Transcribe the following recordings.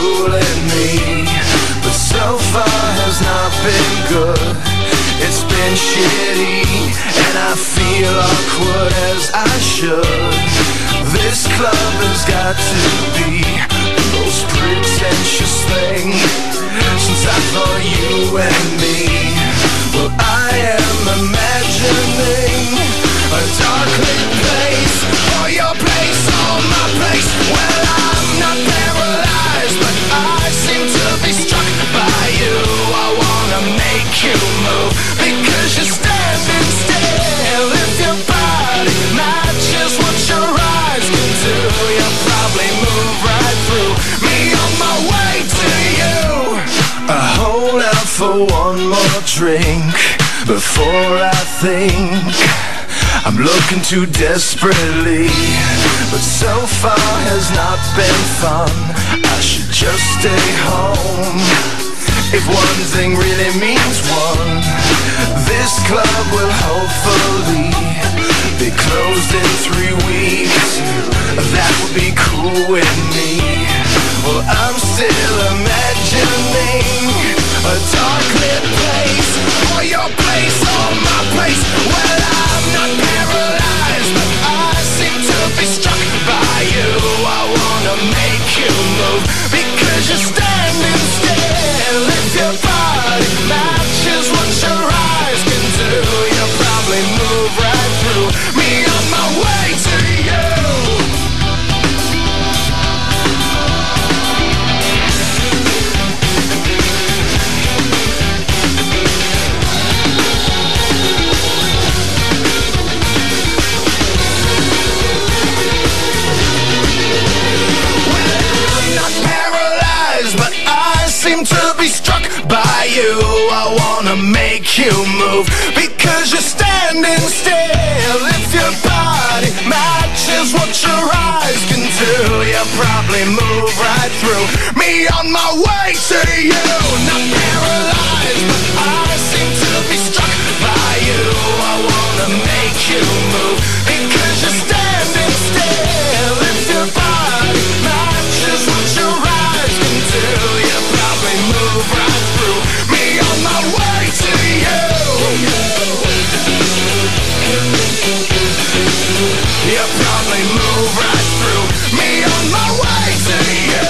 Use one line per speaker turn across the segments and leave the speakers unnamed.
fooling me, but so far has not been good. It's been shitty, and I feel awkward as I should. This club has got to be the most pretentious thing since I thought you and me. Well, I am imagining a dark lit place, or your place, or my place. Well, I'm not paralyzed, but I seem to be struck by you. I wanna make you move, because you're standing still. If your body matches what your eyes can do, you'll probably move right through me on my way to you. I hold out for one more drink before I think I'm looking too desperately, but so far has not been fun. I should just stay home. If one thing really means one, this club will hopefully be closed in 3 weeks. That would be cool with me. Well, I'm still imagining a dark lit place, or your place, or my place. Well, I'm not paralyzed, but I seem to be struck by you. I wanna make you move, because you're standing still. If your body matches what your eyes can do, you'll probably move right through me on my way to you. Seem to be struck by you. I wanna make you move, because you're standing still. If your body matches what your eyes can do, you'll probably move right through me on my way to you. Not paralyzed, but I seem to be struck by you. I wanna make you move, because you're standing still. If your body matches what your eyes can do, you'll probably move right through me on my way to you. You'll probably move right through me on my way to you.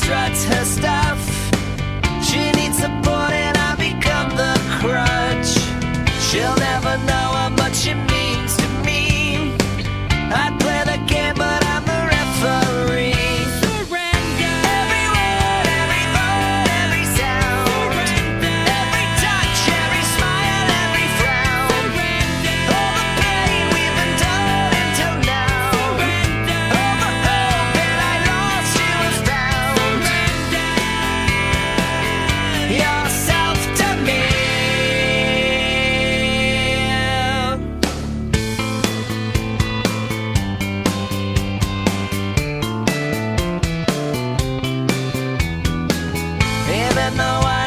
struts her stuff. She needs support and I become the crutch. She'll never know how much it means to me. I'd play the game but I'm the referee. Surrender. Every word, every thought, every sound. Surrender. Every touch, every smile, every frown. Surrender. All the pain we've endured until now. Surrender. All the hope that I lost you have found. Surrender. Yourself to me. Even though I